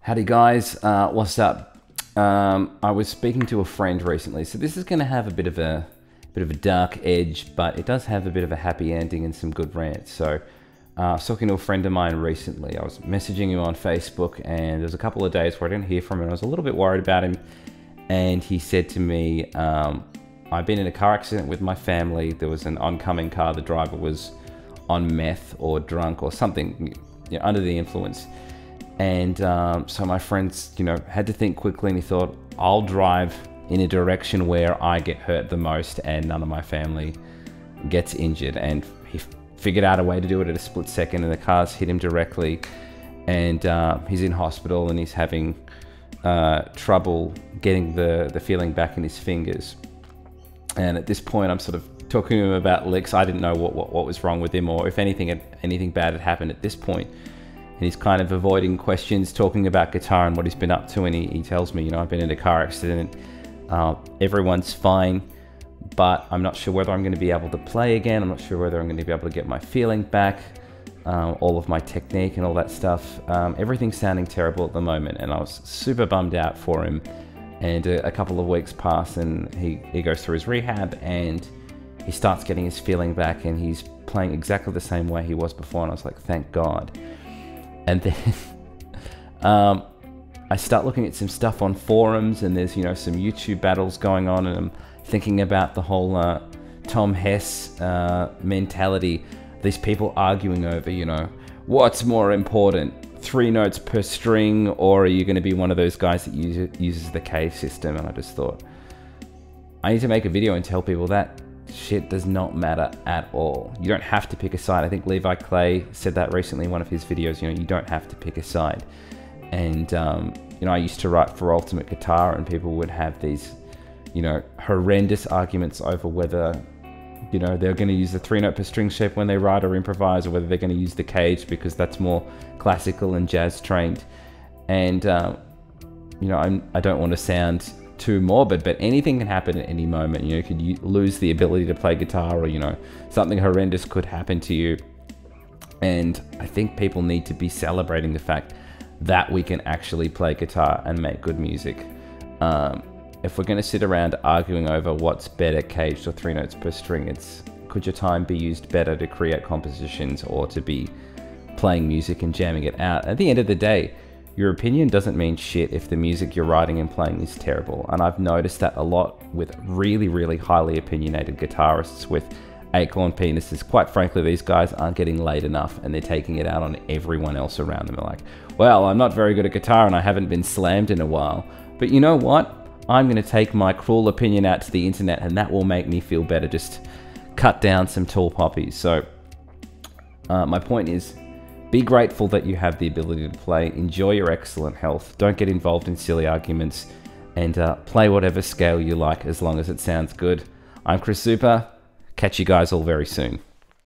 Howdy guys, what's up? I was speaking to a friend recently, so this is going to have a bit of a dark edge, but it does have a bit of a happy ending and some good rants. So I was talking to a friend of mine recently. I was messaging him on Facebook, and there was a couple of days where I didn't hear from him. I was a little bit worried about him, and he said to me, I've been in a car accident with my family. There was an oncoming car. The driver was on meth or drunk or something, under the influence. And so my friends, had to think quickly, and he thought, I'll drive in a direction where I get hurt the most and none of my family gets injured. And he figured out a way to do it at a split second, and the cars hit him directly. And he's in hospital, and he's having trouble getting the feeling back in his fingers. And at this point, I'm sort of talking to him about licks. I didn't know what was wrong with him, or if anything bad had happened at this point. And he's kind of avoiding questions, talking about guitar and what he's been up to. And he tells me, I've been in a car accident. Everyone's fine, but I'm not sure whether I'm going to be able to play again. I'm not sure whether I'm going to be able to get my feeling back, all of my technique and all that stuff. Everything's sounding terrible at the moment, and I was super bummed out for him. And a couple of weeks pass, and he goes through his rehab, and he starts getting his feeling back, and he's playing exactly the same way he was before. And I was like, thank God. And then I start looking at some stuff on forums, and there's some YouTube battles going on, and I'm thinking about the whole Tom Hess mentality. These people arguing over, what's more important, 3 notes per string, or are you going to be one of those guys that uses the CAGED system? And I just thought, I need to make a video and tell people that shit does not matter at all. You don't have to pick a side. I think Levi Clay said that recently in one of his videos. You don't have to pick a side. And I used to write for Ultimate Guitar, and people would have these horrendous arguments over whether they're going to use the 3 note per string shape when they write or improvise, or whether they're going to use the CAGED because that's more classical and jazz trained. And I don't want to sound too morbid, but anything can happen at any moment. You could lose the ability to play guitar, or something horrendous could happen to you. And I think people need to be celebrating the fact that we can actually play guitar and make good music. If we're going to sit around arguing over what's better, CAGED or 3 notes per string, could your time be used better to create compositions or to be playing music and jamming it out? At the end of the day, your opinion doesn't mean shit if the music you're writing and playing is terrible. And I've noticed that a lot with really, really highly opinionated guitarists with acorn penises. Quite frankly, these guys aren't getting laid enough, and they're taking it out on everyone else around them. They're like, well, I'm not very good at guitar and I haven't been slammed in a while. But you know what? I'm going to take my cruel opinion out to the internet, and that will make me feel better. Just cut down some tall poppies. So my point is, be grateful that you have the ability to play. Enjoy your excellent health. Don't get involved in silly arguments, and play whatever scale you like as long as it sounds good. I'm Chris Zoupa. Catch you guys all very soon.